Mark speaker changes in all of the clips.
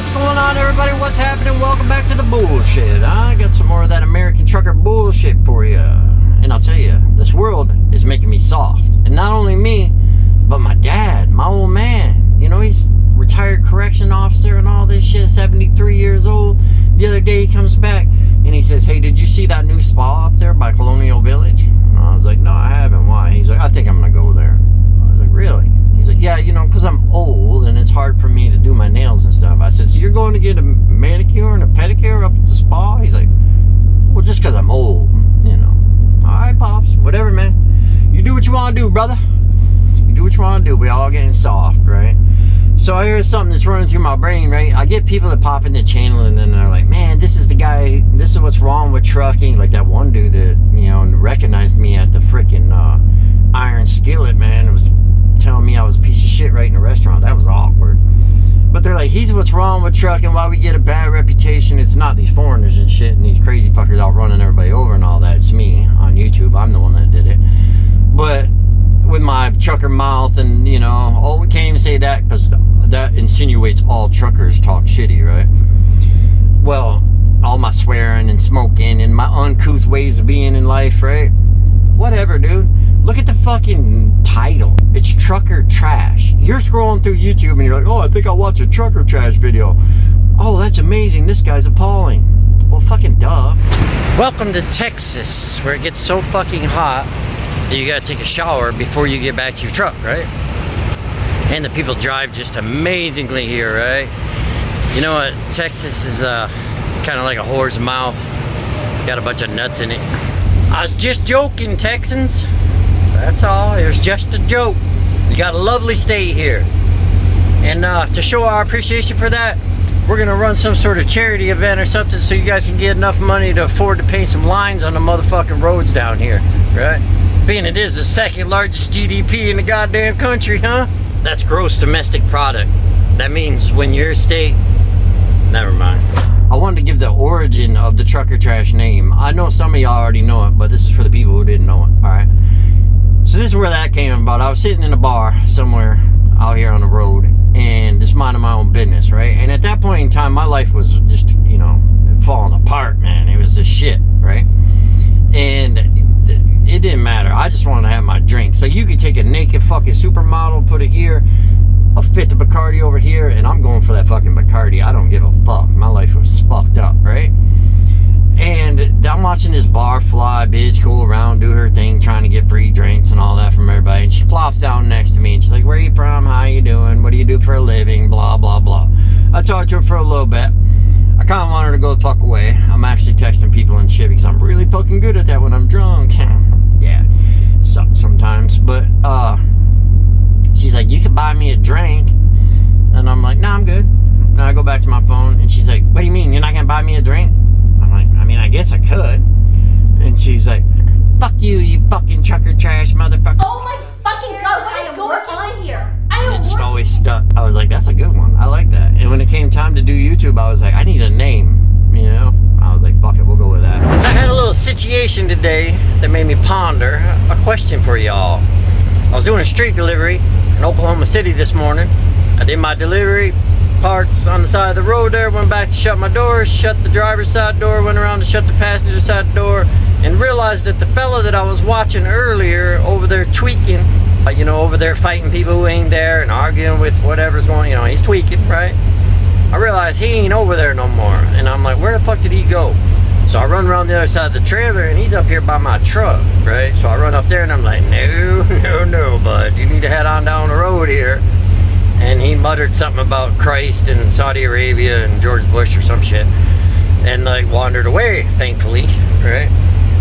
Speaker 1: What's going on, everybody? What's happening? Welcome back to the bullshit. I got some more of that American trucker bullshit for you. And I'll tell you, this world is making me soft. And not only me, but my dad, my old man. You know, he's retired correction officer and all this shit, 73 years old. The other day he comes back and he says, hey, did you see that new spa up there by Colonial Village? And I was like, no, I haven't. Why? He's like, I think I'm going to go there. I was like, really? He's like, yeah, you know, because I'm old and it's hard for me to do my nails and stuff. I said, so you're going to get a manicure and a pedicure up at the spa? He's like, well, just because I'm old, you know. All right, Pops, whatever, man. You do what you want to do, brother. You do what you want to do. We all getting soft, right? So I hear something that's running through my brain, right? I get people that pop in the channel and then they're like, man, this is the guy, this is what's wrong with trucking. Like that one dude that, you know, recognized me at the freaking Iron Skillet, man. It was telling me I was a piece of shit right in a restaurant. That was awkward. But they're like, he's what's wrong with trucking, why we get a bad reputation. It's not these foreigners and shit and these crazy fuckers out running everybody over and all that. It's me on YouTube. I'm the one that did it. But with my trucker mouth and, you know, oh, we can't even say that because that insinuates all truckers talk shitty, right? Well, all my swearing and smoking and my uncouth ways of being in life, right? Whatever, dude. Look at the fucking title. It's trucker trash. You're scrolling through YouTube and you're like, oh, I think I'll watch a trucker trash video. Oh, that's amazing. This guy's appalling. Well, fucking duh. Welcome to Texas, where it gets so fucking hot that you gotta take a shower before you get back to your truck, right? And the people drive just amazingly here, right? You know what? Texas is kind of like a whore's mouth. It's got a bunch of nuts in it. I was just joking, Texans. That's all. It was just a joke. You got a lovely state here. And to show our appreciation for that, we're going to run some sort of charity event or something so you guys can get enough money to afford to paint some lines on the motherfucking roads down here, right? Being it is the second largest GDP in the goddamn country, huh? That's gross domestic product. That means when your state... Never mind. I wanted to give the origin of the trucker trash name. I know some of y'all already know it, but this is for the people who didn't know it, alright? So this is where that came about. I was sitting in a bar somewhere out here on the road and just minding my own business, right? And at that point in time, my life was just, you know, falling apart, man. It was just shit, right? And it didn't matter. I just wanted to have my drink. So you could take a naked fucking supermodel, put it here, a fifth of Bacardi over here, and I'm going for that fucking Bacardi. I don't give a fuck. My life was fucked up, right? And I'm watching this bar fly bitch go around, do her thing, trying to get free drinks and all that from everybody. And she plops down next to me and she's like, where are you from? How you doing? What do you do for a living? Blah, blah, blah. I talked to her for a little bit. I kind of want her to go the fuck away. I'm actually texting people and shit because I'm really fucking good at that when I'm drunk. Yeah, sucks sometimes. But she's like, you could buy me a drink. And I'm like, nah, I'm good. And I go back to my phone and she's like, what do you mean? You're not going to buy me a drink? I'm like, I mean, I guess I could. And she's like, fuck you, you fucking trucker trash motherfucker.
Speaker 2: Oh my fucking god, what is going on here?
Speaker 1: And it just always stuck. I was like, that's a good one. I like that. And when it came time to do YouTube, I was like, I need a name, you know? I was like, fuck it, we'll go with that. So I had a little situation today that made me ponder a question for y'all. I was doing a street delivery in Oklahoma City this morning. I did my delivery, parked on the side of the road there, went back to shut my door, shut the driver's side door, went around to shut the passenger side door, and realized that the fella that I was watching earlier over there tweaking, you know, over there fighting people who ain't there and arguing with whatever's going on, you know, he's tweaking, right? I realized he ain't over there no more. And I'm like, where the fuck did he go? So I run around the other side of the trailer and he's up here by my truck, right? So I run up there and I'm like, no, bud, you need to head on down the road here. And he muttered something about Christ and Saudi Arabia and George Bush or some shit. And like wandered away, thankfully, right?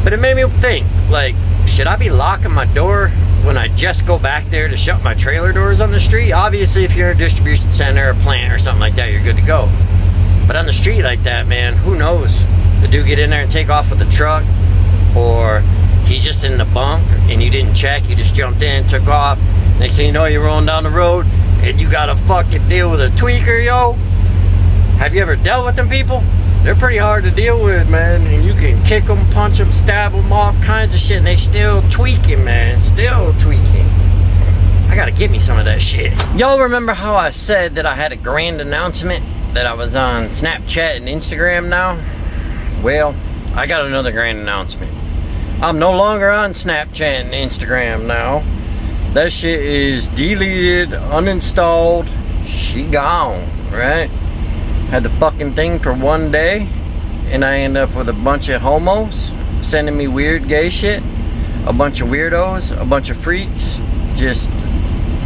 Speaker 1: But it made me think, like, should I be locking my door when I just go back there to shut my trailer doors on the street? Obviously, if you're in a distribution center or plant or something like that, you're good to go. But on the street like that, man, who knows? The dude get in there and take off with the truck, or he's just in the bunk and you didn't check, you just jumped in, took off. Next thing you know, you're rolling down the road and you gotta fucking deal with a tweaker, yo. Have you ever dealt with them people? They're pretty hard to deal with, man. And you can kick them, punch them, stab them, all kinds of shit, and they still tweaking, man. Still tweaking. I gotta get me some of that shit. Y'all remember how I said that I had a grand announcement that I was on Snapchat and Instagram now? Well, I got another grand announcement. I'm no longer on Snapchat and Instagram now. That shit is deleted, uninstalled. She gone, right? Had the fucking thing for one day, and I end up with a bunch of homos sending me weird gay shit. A bunch of weirdos, a bunch of freaks. Just,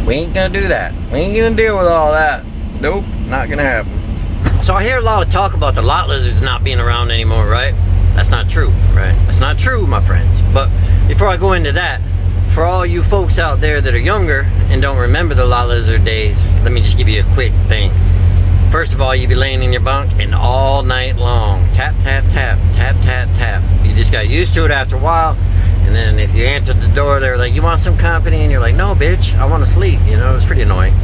Speaker 1: we ain't gonna do that. We ain't gonna deal with all that. Nope, not gonna happen. So I hear a lot of talk about the lot lizards not being around anymore, right? That's not true, right? That's not true, my friends. But before I go into that, for all you folks out there that are younger and don't remember the lot lizard days, let me just give you a quick thing. First of all, you'd be laying in your bunk and all night long, tap, tap, tap, tap, tap, tap. You just got used to it after a while. And then if you answered the door, they're like, you want some company? And you're like, no, bitch, I want to sleep. You know, it was pretty annoying.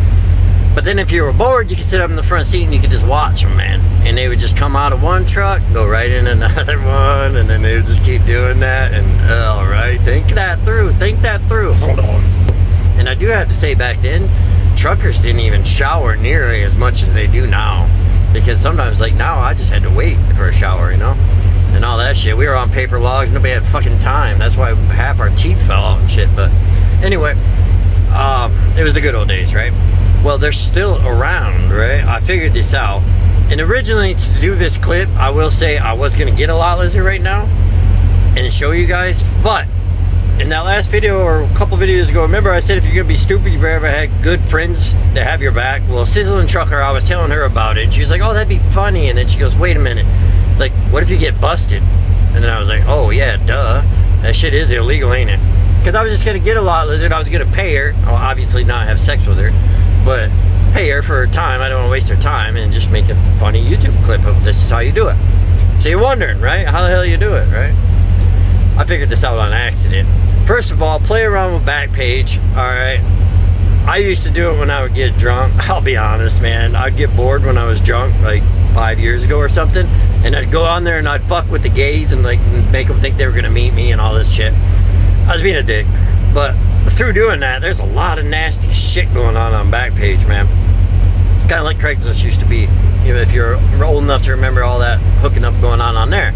Speaker 1: But then if you were bored, you could sit up in the front seat and you could just watch them, man. And they would just come out of one truck, go right in another one, and then they would just keep doing that. And all right, think that through. Think that through. Hold on. And I do have to say, back then, truckers didn't even shower nearly as much as they do now. Because sometimes, like now, I just had to wait for a shower, you know? And all that shit. We were on paper logs. Nobody had fucking time. That's why half our teeth fell out and shit. But anyway, it was the good old days, right? Well, they're still around, right? I figured this out. And originally, to do this clip, I will say I was going to get a lot lizard right now and show you guys. But in that last video or a couple videos ago, remember I said if you're going to be stupid, you've ever had good friends that have your back? Well, Sizzling Trucker, I was telling her about it. And she was like, oh, that'd be funny. And then she goes, wait a minute. Like, what if you get busted? And then I was like, oh, yeah, duh. That shit is illegal, ain't it? Because I was just going to get a lot lizard. I was going to pay her. I'll obviously not have sex with her. But pay her for her time. I don't want to waste her time and just make a funny YouTube clip of this is how you do it. So you're wondering, right? How the hell you do it, right? I figured this out on accident. First of all, play around with Backpage, alright? I used to do it when I would get drunk. I'll be honest, man. I'd get bored when I was drunk, like 5 years ago or something. And I'd go on there and I'd fuck with the gays and like make them think they were going to meet me and all this shit. I was being a dick. But through doing that, there's a lot of nasty shit going on Backpage, man. Kind of like Craigslist used to be, you know, if you're old enough to remember all that hooking up going on there.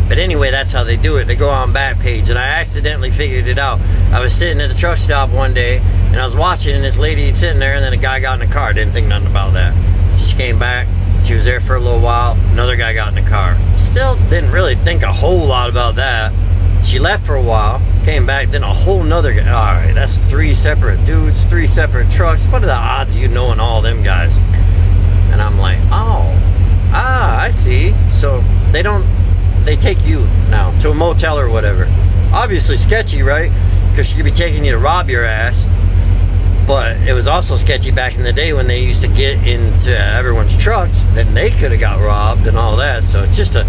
Speaker 1: But anyway, that's how they do it. They go on Backpage, and I accidentally figured it out. I was sitting at the truck stop one day, and I was watching, and this lady sitting there, and then a guy got in the car. Didn't think nothing about that. She came back. She was there for a little while. Another guy got in the car. Still didn't really think a whole lot about that. She left for a while, came back, then a whole nother guy. All right, that's 3 separate dudes, 3 separate trucks. What are the odds of you knowing all them guys? And I'm like, I see. So they take you now to a motel or whatever. Obviously sketchy, right? Because she could be taking you to rob your ass. But it was also sketchy back in the day when they used to get into everyone's trucks. Then they could have got robbed and all that. So it's just a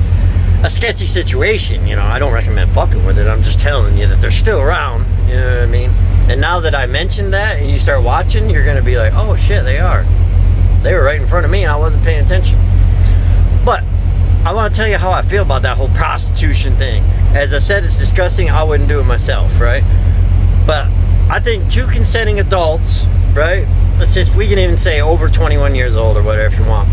Speaker 1: sketchy situation, you know. I don't recommend fucking with it. I'm just telling you that they're still around, you know what I mean? And now that I mentioned that and you start watching, you're gonna be like, oh shit, they are. They were right in front of me and I wasn't paying attention. But I want to tell you how I feel about that whole prostitution thing. As I said, it's disgusting. I wouldn't do it myself, right? But I think 2 consenting adults, right? Let's just, we can even say over 21 years old or whatever if you want,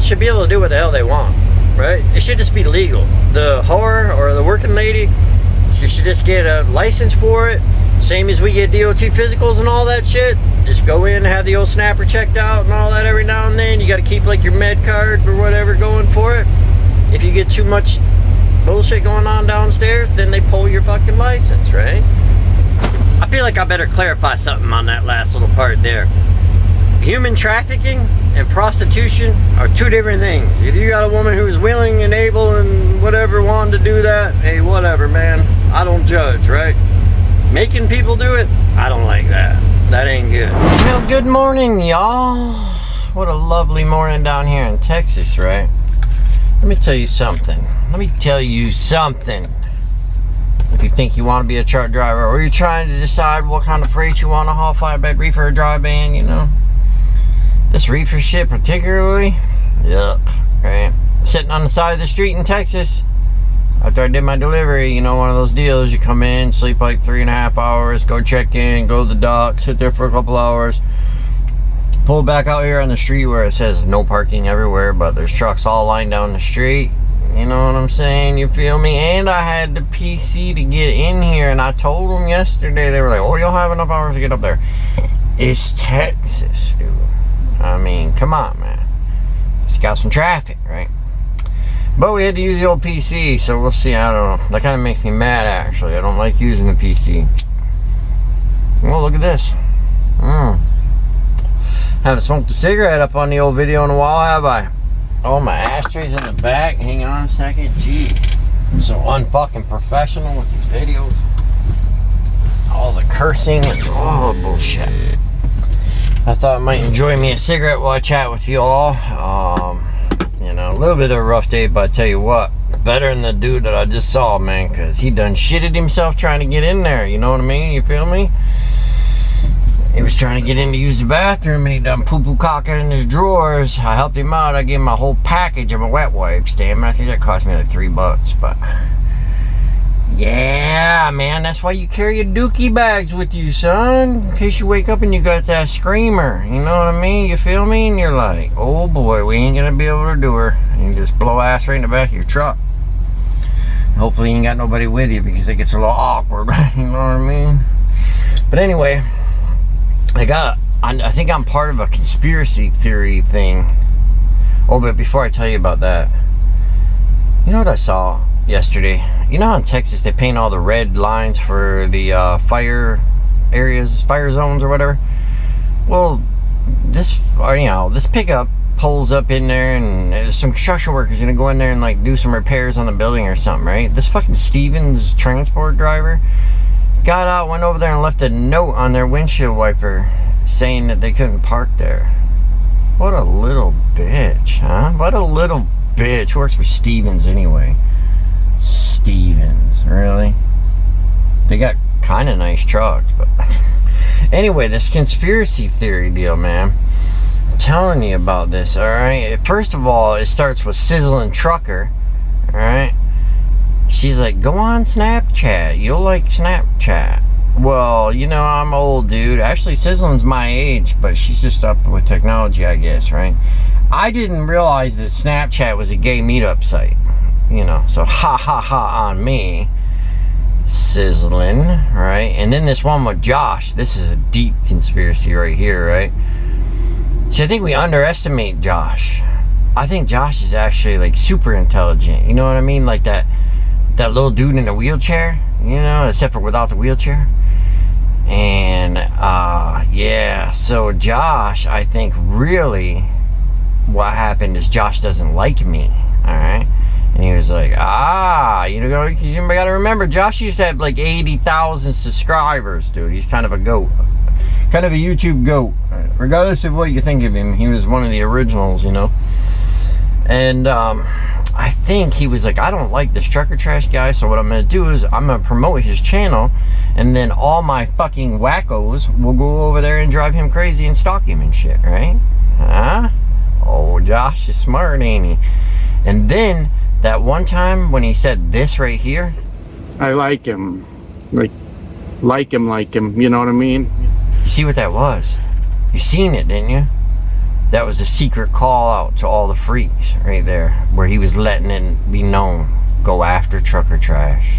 Speaker 1: should be able to do what the hell they want. Right? It should just be legal. The whore or the working lady, she should just get a license for it. Same as we get DOT physicals and all that shit. Just go in, have the old snapper checked out and all that every now and then. You got to keep like your med card or whatever going for it. If you get too much bullshit going on downstairs, then they pull your fucking license, right? I feel like I better clarify something on that last little part there. Human trafficking and prostitution are 2 different things. If you got a woman who's willing and able and whatever wanting to do that, hey, whatever, man. I don't judge, right? Making people do it, I don't like that. That ain't good. Well, good morning, y'all. What a lovely morning down here in Texas, right? Let me tell you something. If you think you want to be a truck driver or you're trying to decide what kind of freight you want to haul, flatbed, reefer, or dry van, you know, this reefer shit particularly, yuck, right? Sitting on the side of the street in Texas, after I did my delivery, you know, one of those deals, you come in, sleep like 3.5 hours, go check in, go to the dock, sit there for a couple hours, Pulled back out here on the street where it says no parking everywhere, but there's trucks all lined down the street. You know what I'm saying? You feel me? And I had the PC to get in here, and I told them yesterday, they were like, oh, you'll have enough hours to get up there. It's Texas, dude. I mean, come on, man. It's got some traffic, right? But we had to use the old PC, so we'll see. I don't know. That kind of makes me mad, actually. I don't like using the PC. Well, look at this. Haven't smoked a cigarette up on the old video in a while, have I? Oh, my ashtray's in the back. Hang on a second. Gee. So unfucking professional with these videos. All the cursing and all the bullshit. I thought I might enjoy me a cigarette while I chat with you all. You know, a little bit of a rough day, but I tell you what, better than the dude that I just saw, man, because he done shitted himself trying to get in there. You know what I mean? You feel me? He was trying to get in to use the bathroom, and he done poo-poo cocking in his drawers. I helped him out. I gave him a whole package of my wet wipes. Damn, I think that cost me like $3, but yeah, man, that's why you carry your dookie bags with you, son, in case you wake up and you got that screamer. You know what I mean? You feel me? And you're like, oh boy, we ain't gonna be able to do her. You can just blow ass right in the back of your truck. Hopefully you ain't got nobody with you, because it gets a little awkward. You know what I mean? But anyway, I think I'm part of a conspiracy theory thing. Oh, but before I tell you about that, you know what I saw yesterday? You know how in Texas they paint all the red lines for the fire areas, fire zones or whatever? Well, this pickup pulls up in there, and there's some construction workers gonna go in there and like do some repairs on the building or something, right? This fucking Stevens transport driver got out, went over there and left a note on their windshield wiper saying that they couldn't park there. What a little bitch, huh? What a little bitch. Works for Stevens anyway. Stevens, really? They got kind of nice trucks, but anyway, this conspiracy theory deal, man. I'm telling you about this, alright? First of all, it starts with Sizzling Trucker, alright? She's like, go on Snapchat. You'll like Snapchat. Well, you know, I'm old, dude. Actually, Sizzling's my age, but she's just up with technology, I guess, right? I didn't realize that Snapchat was a gay meetup site. You know, so ha ha ha on me. Sizzling, right? And then this one with Josh. This is a deep conspiracy right here, right? See, I think we underestimate Josh. I think Josh is actually like super intelligent. You know what I mean? Like that little dude in a wheelchair, you know, except for without the wheelchair. And yeah, so Josh, I think really what happened is Josh doesn't like me, all right? And he was like, you know, you gotta remember, Josh used to have like 80,000 subscribers, dude. He's kind of a goat, kind of a YouTube goat. Regardless of what you think of him, he was one of the originals, you know. And I think he was like, I don't like this trucker trash guy, so what I'm gonna do is I'm gonna promote his channel, and then all my fucking wackos will go over there and drive him crazy and stalk him and shit, right? Huh? Oh, Josh is smart, ain't he? And then that one time when he said this right here,
Speaker 3: I like him. Like him, you know what I mean?
Speaker 1: you see what that was? You seen it, didn't you? That was a secret call out to all the freaks right there, where he was letting it be known. Go after trucker trash.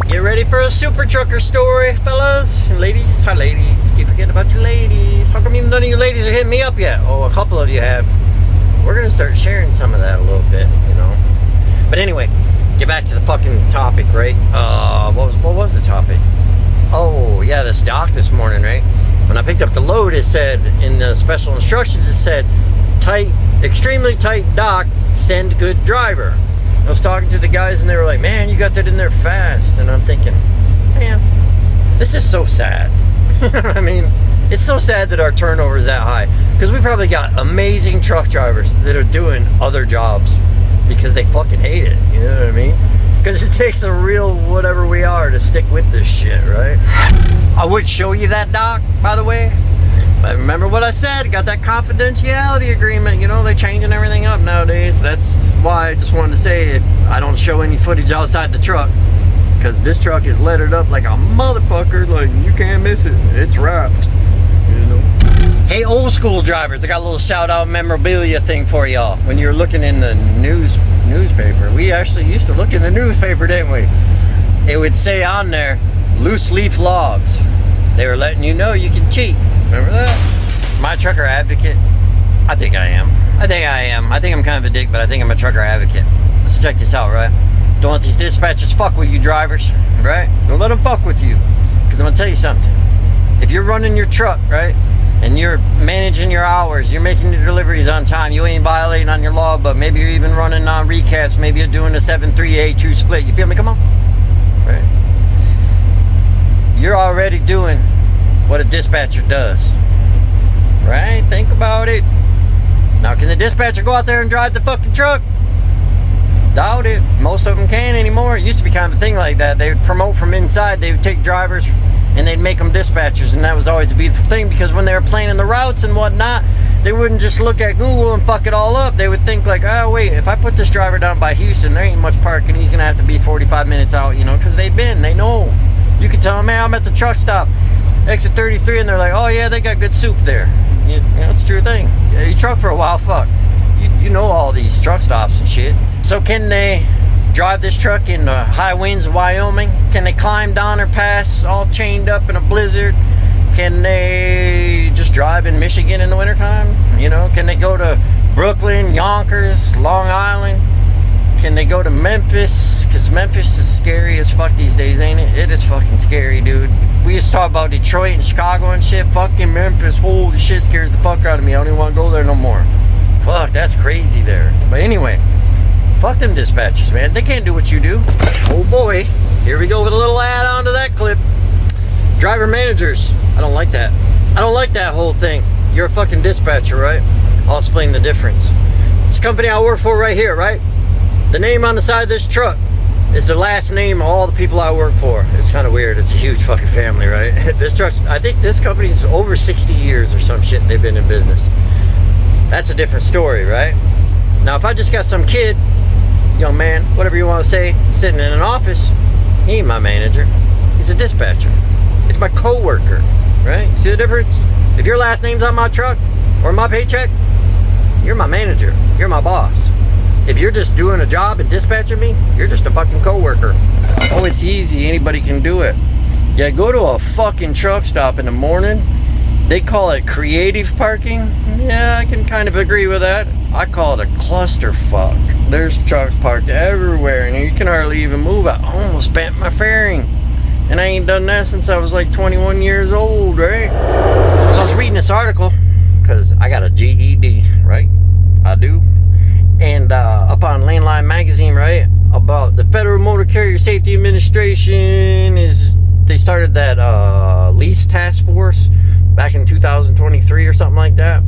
Speaker 1: Get ready for a super trucker story, fellas and ladies. Hi, ladies. Keep forgetting about you ladies. How come even none of you ladies are hitting me up yet? Oh, a couple of you have. We're gonna start sharing some of that a little bit, you know. But anyway, get back to the fucking topic, right? What was the topic? Oh yeah, this dock this morning, right? When I picked up the load, it said in the special instructions, it said tight, extremely tight dock, send good driver. I was talking to the guys and they were like, man, you got that in there fast. And I'm thinking, man, this is so sad. I mean, it's so sad that our turnover is that high, because we probably got amazing truck drivers that are doing other jobs because they fucking hate it. You know what I mean? Because it takes a real whatever we are to stick with this shit, right? I would show you that doc, by the way. But remember what I said, got that confidentiality agreement. You know, they're changing everything up nowadays. That's why I just wanted to say I don't show any footage outside the truck, because this truck is lettered up like a motherfucker. Like, you can't miss it. It's wrapped, you know. Hey, old school drivers, I got a little shout out memorabilia thing for y'all. When you're looking in the newspaper, we actually used to look in the newspaper, didn't we? It would say on there, loose leaf logs. They were letting you know you can cheat. Remember that? My trucker advocate? I think I am. I think I'm kind of a dick, but I think I'm a trucker advocate. Let's check this out, right? Don't let these dispatchers fuck with you drivers, right? Don't let them fuck with you. Because I'm going to tell you something. If you're running your truck, right? And you're managing your hours, you're making your deliveries on time, you ain't violating on your logbook, maybe you're even running on recaps, maybe you're doing a 7-3-8-2 split, you feel me? Come on. Right? You're already doing what a dispatcher does. Right? Think about it. Now, can the dispatcher go out there and drive the fucking truck? Doubt it. Most of them can't anymore. It used to be kind of a thing like that. They would promote from inside. They would take drivers and they'd make them dispatchers, and that was always a beautiful thing, because when they were planning the routes and whatnot, they wouldn't just look at Google and fuck it all up. They would think like, oh wait, if I put this driver down by Houston, there ain't much parking, he's gonna have to be 45 minutes out, you know, because they know. You could tell them, man, I'm at the truck stop, exit 33, and they're like, oh yeah, they got good soup there. You know, it's a true thing. Yeah, you truck for a while, fuck. You know all these truck stops and shit. So can they drive this truck in the high winds of Wyoming? Can they climb Donner Pass all chained up in a blizzard? Can they just drive in Michigan in the wintertime? You know, can they go to Brooklyn, Yonkers, Long Island? Can they go to Memphis? Because Memphis is scary as fuck these days, ain't it? It is fucking scary, dude. We used to talk about Detroit and Chicago and shit. Fucking Memphis, holy shit, scares the fuck out of me. I don't even want to go there no more. Fuck, that's crazy there. But anyway, fuck them dispatchers, man. They can't do what you do. Oh boy, here we go with a little add-on to that clip. Driver managers. I don't like that. I don't like that whole thing. You're a fucking dispatcher, right? I'll explain the difference. This company I work for right here, right? The name on the side of this truck is the last name of all the people I work for. It's kind of weird. It's a huge fucking family, right? This truck's, I think this company's over 60 years or some shit they've been in business. That's a different story, right? Now, if I just got some kid, young man, whatever you want to say, sitting in an office, he ain't my manager. He's a dispatcher. He's my co-worker, right? See the difference? If your last name's on my truck or my paycheck, you're my manager. You're my boss. If you're just doing a job and dispatching me, you're just a fucking co-worker. Oh, it's easy. Anybody can do it. Yeah, go to a fucking truck stop in the morning. They call it creative parking. Yeah, I can kind of agree with that. I call it a clusterfuck. There's trucks parked everywhere and you can hardly even move. I almost bent my fairing. And I ain't done that since I was like 21 years old, right? So I was reading this article, because I got a GED, right? I do. And up on Landline magazine, right? About the Federal Motor Carrier Safety Administration they started that Lease task force back in 2023 or something like that.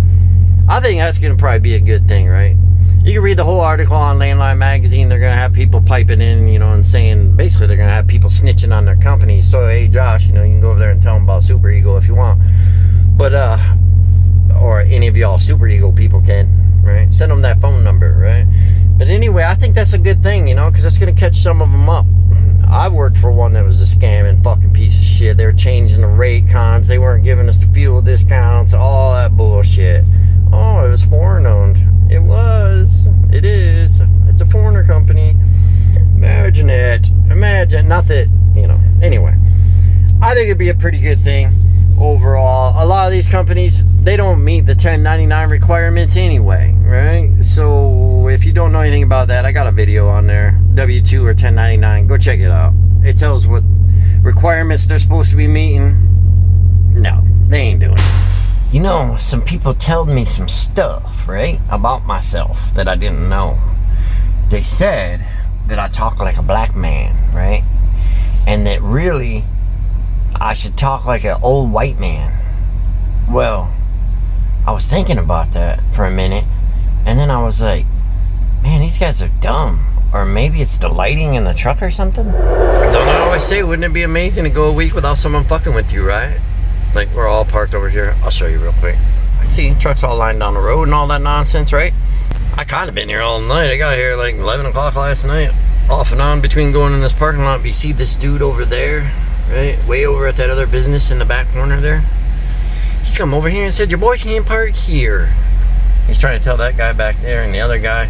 Speaker 1: I think that's going to probably be a good thing, right? You can read the whole article on Landline magazine. They're going to have people piping in, you know, and saying, basically they're going to have people snitching on their companies. So, hey, Josh, you know, you can go over there and tell them about Super Eagle if you want. But, or any of y'all Super Eagle people can, right? Send them that phone number, right? But anyway, I think that's a good thing, you know, because that's going to catch some of them up. I worked for one that was a scamming fucking piece of shit. They were changing the rate cons. They weren't giving us the fuel discounts, all that bullshit. Oh, it was foreign owned. It was. It is. It's a foreigner company. Imagine it. Imagine. Not that, you know. Anyway, I think it'd be a pretty good thing overall. A lot of these companies, they don't meet the 1099 requirements anyway, right? So if you don't know anything about that, I got a video on there, W2 or 1099. Go check it out. It tells what requirements they're supposed to be meeting. No, they ain't doing it. You know, some people told me some stuff, right, about myself that I didn't know. They said that I talk like a black man, right? And that really I should talk like an old white man. Well, I was thinking about that for a minute, and then I was like, man, these guys are dumb. Or maybe it's the lighting in the truck or something. Don't I always say, wouldn't it be amazing to go a week without someone fucking with you, right? Like, we're all parked over here. I'll show you real quick. See, trucks all lined down the road and all that nonsense, right? I kind of been here all night. I got here like 11 o'clock last night. Off and on between going in this parking lot. You see this dude over there, right? Way over at that other business in the back corner there. He come over here and said, your boy can't park here. He's trying to tell that guy back there and the other guy.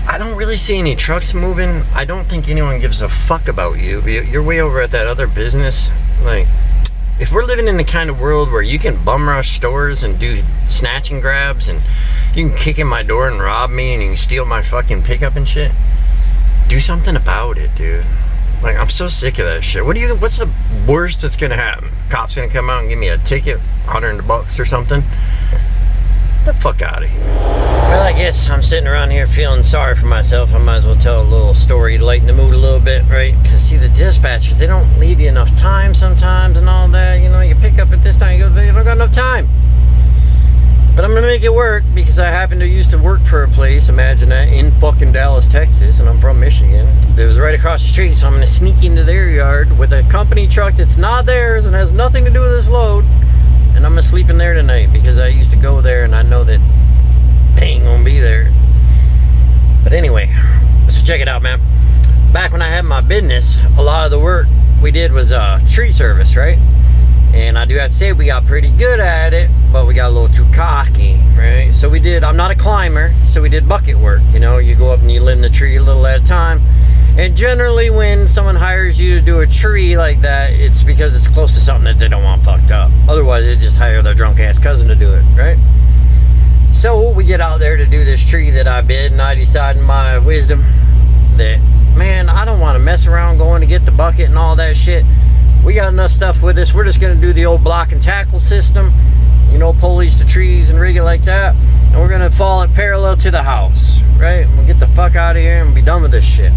Speaker 1: I don't really see any trucks moving. I don't think anyone gives a fuck about you. You're way over at that other business. Like, if we're living in the kind of world where you can bum rush stores and do snatch and grabs and you can kick in my door and rob me and you can steal my fucking pickup and shit, do something about it, dude. Like, I'm so sick of that shit. What's the worst that's gonna happen? Cops gonna come out and give me a ticket, $100 or something? Get the fuck out of here. Well, I guess I'm sitting around here feeling sorry for myself. I might as well tell a little story to lighten the mood a little bit, right? Because, see, the dispatchers, they don't leave you enough time sometimes and all that. You know, you pick up at this time, you go, they don't got enough time. But I'm going to make it work because I happen to used to work for a place, imagine that, in fucking Dallas, Texas, and I'm from Michigan. It was right across the street, so I'm going to sneak into their yard with a company truck that's not theirs and has nothing to do with this load. And I'm going to sleep in there tonight because I used to go there and I know that they ain't going to be there. But anyway, let's check it out, man. Back when I had my business, a lot of the work we did was tree service, right? And I do have to say we got pretty good at it, but we got a little too cocky, right? So we did, I'm not a climber, so we did bucket work. You know, you go up and you limb the tree a little at a time. And generally when someone hires you to do a tree like that, it's because it's close to something that they don't want fucked up. Otherwise, they just hire their drunk ass cousin to do it, right? So we get out there to do this tree that I bid, and I decide in my wisdom that, man, I don't want to mess around going to get the bucket and all that shit. We got enough stuff with us. We're just going to do the old block and tackle system, you know, pulleys to trees and rig it like that. And we're going to fall it parallel to the house, right? And we'll get the fuck out of here and be done with this shit.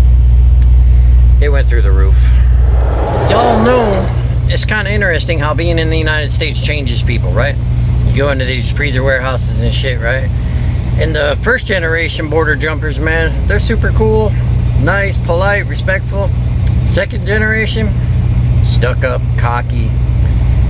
Speaker 1: It went through the roof. Y'all know it's kind of interesting how being in the United States changes people, right? You go into these freezer warehouses and shit, right? And the first generation border jumpers, man, they're super cool, nice, polite, respectful. Second generation, stuck up, cocky,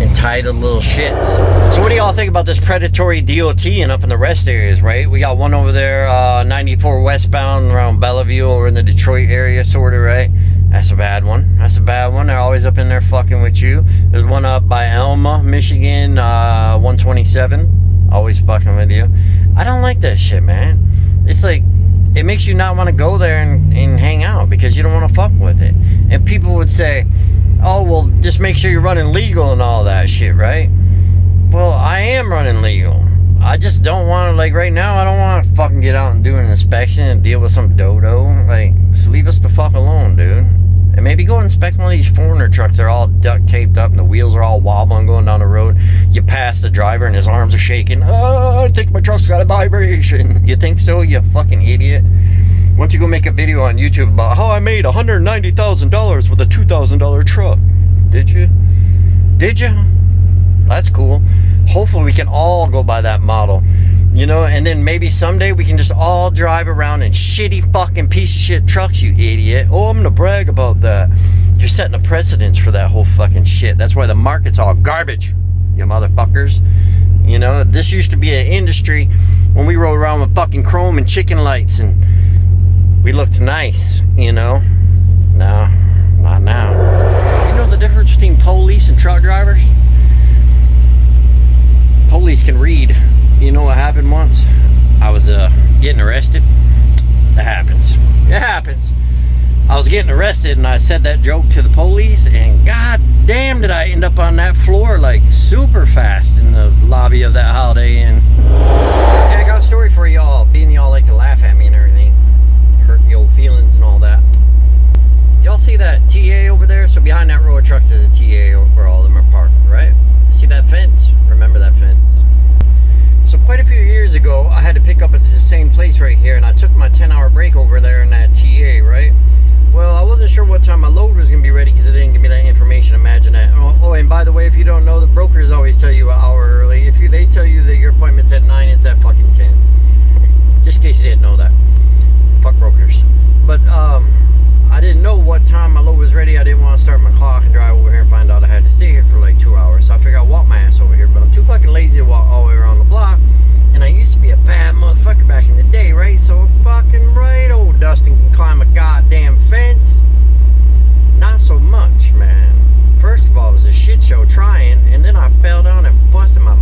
Speaker 1: entitled little shits. So what do y'all think about this predatory DOT and up in the rest areas, right? We got one over there, 94 westbound around Bellevue over in the Detroit area, sort of, right? That's a bad one. That's a bad one. They're always up in there fucking with you. There's one up by Elma, Michigan, 127. Always fucking with you. I don't like that shit, man. It's like, it makes you not want to go there and hang out because you don't want to fuck with it. And people would say, oh, well, just make sure you're running legal and all that shit, right? Well, I am running legal. I just don't want to, like, right now, I don't want to fucking get out and do an inspection and deal with some dodo. Like, just leave us the fuck alone, dude. And maybe go inspect one of these foreigner trucks. They're all duct taped up and the wheels are all wobbling going down the road. You pass the driver and his arms are shaking. Oh, I think my truck's got a vibration. You think so, you fucking idiot? Why don't you go make a video on YouTube about how I made $190,000 with a $2,000 truck? Did you? Did you? That's cool. Hopefully we can all go by that model. You know, and then maybe someday we can just all drive around in shitty fucking piece of shit trucks, you idiot. Oh, I'm gonna brag about that. You're setting a precedence for that whole fucking shit. That's why the market's all garbage, you motherfuckers. You know, this used to be an industry when we rode around with fucking chrome and chicken lights and we looked nice, you know. No, not now. You know the difference between police and truck drivers? Police can read. You know what happened once? I was getting arrested. That happens. It happens. I was getting arrested and I said that joke to the police and god damn did I end up on that floor like super fast in the lobby of that Holiday Inn. Yeah, I got a story for y'all, being y'all like to laugh at me and everything. Hurt the old feelings and all that. Y'all see that TA over there? So behind that row of trucks is a TA where all of them are parked, right? See that fence? Remember that fence? So quite a few years ago, I had to pick up at the same place right here, and I took my 10-hour break over there in that TA, right? Well, I wasn't sure what time my load was going to be ready because it didn't give me that information. Imagine that. Oh, and by the way, if you don't know, the brokers always tell you an hour early. If they tell you that your appointment's at 9, it's at fucking 10. Just in case you didn't know that. Fuck brokers. But I didn't know what time my load was ready. I didn't want to start my clock and drive over here and find out I had to stay here for like 2 hours. So I figured I'd walk my ass over here. But I'm too fucking lazy to walk all the way around the block. And I used to be a bad motherfucker back in the day, right? So fucking right, old Dustin can climb a goddamn fence. Not so much, man. First of all, it was a shit show trying, and then I fell down and busted my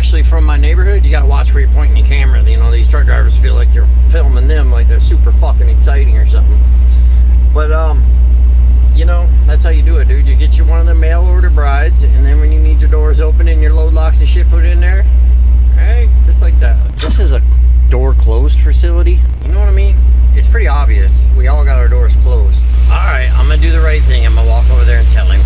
Speaker 1: actually from my neighborhood, you gotta watch where you're pointing your camera. You know, these truck drivers feel like you're filming them, like they're super fucking exciting or something. But you know, that's how you do it, dude. You get you one of the mail order brides, and then when you need your doors open and your load locks and shit put in there, hey, just like that. This is a door closed facility. You know what I mean? It's pretty obvious. We all got our doors closed. Alright, I'm gonna do the right thing. I'm gonna walk over there and tell him.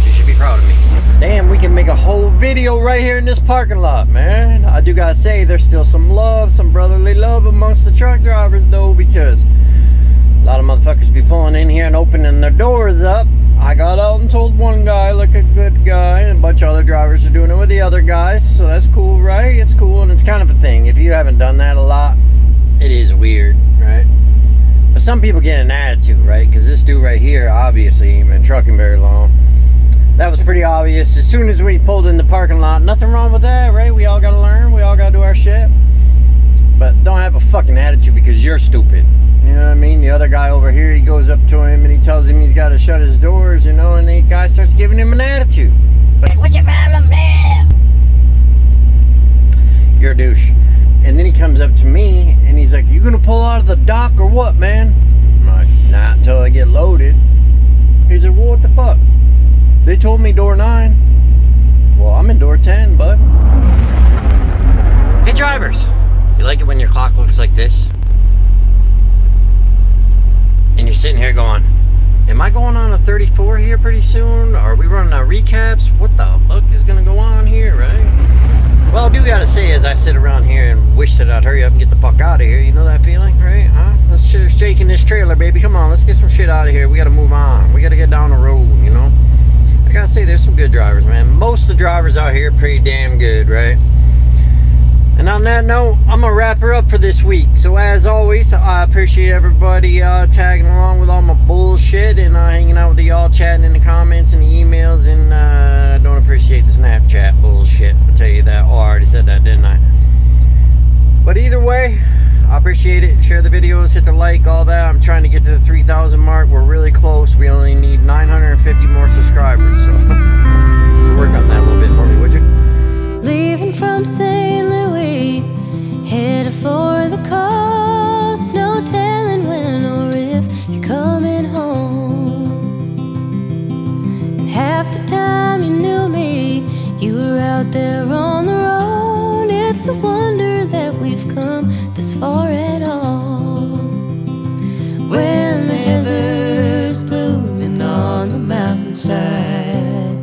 Speaker 1: You should be proud of me. Damn, we can make a whole video right here in this parking lot, man. I do gotta say, there's still some love, some brotherly love amongst the truck drivers, though, because a lot of motherfuckers be pulling in here and opening their doors up. I got out and told one guy, like a good guy, and a bunch of other drivers are doing it with the other guys, so that's cool, right? It's cool, and it's kind of a thing. If you haven't done that a lot, it is weird, right? But some people get an attitude, right? Because this dude right here, obviously, ain't been trucking very long. That was pretty obvious. As soon as we pulled in the parking lot, nothing wrong with that, right? We all gotta learn, we all gotta do our shit. But don't have a fucking attitude because you're stupid. You know what I mean? The other guy over here, he goes up to him and he tells him he's got to shut his doors, you know, and the guy starts giving him an attitude. Like, what's your problem, man? You're a douche. And then he comes up to me and he's like, you gonna pull out of the dock or what, man? I'm like, nah, until I get loaded. He's like, well, what the fuck? They told me door 9. Well, I'm in door 10, bud. Hey, drivers. You like it when your clock looks like this? And you're sitting here going, am I going on a 34 here pretty soon? Are we running our recaps? What the fuck is gonna go on here, right? Well, I do gotta say, as I sit around here and wish that I'd hurry up and get the fuck out of here, you know that feeling, right? Huh? Let's shake in this trailer, baby. Come on, let's get some shit out of here. We gotta move on. We gotta get down the road, you know? I gotta say, there's some good drivers, man. Most of the drivers out here are pretty damn good, right? And on that note, I'm gonna wrap her up for this week. So as always, I appreciate everybody tagging along with all my bullshit and hanging out with y'all, chatting in the comments and the emails, and I don't appreciate the Snapchat bullshit. I'll tell you that. Oh, I already said that, didn't I? But either way, I appreciate it. Share the videos, hit the like, all that. I'm trying to get to the 3,000 mark. We're really close. We only need 950 more subscribers. So, so work on that a little bit for me, would you?
Speaker 4: Leaving from St. Louis, headed for the coast. No telling when or if you're coming home. And half the time you knew me, you were out there on the road. It's a wonder that we've come this far at all. When the heather's blooming on the mountainside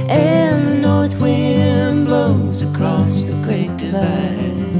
Speaker 4: and the north wind blows across the great divide,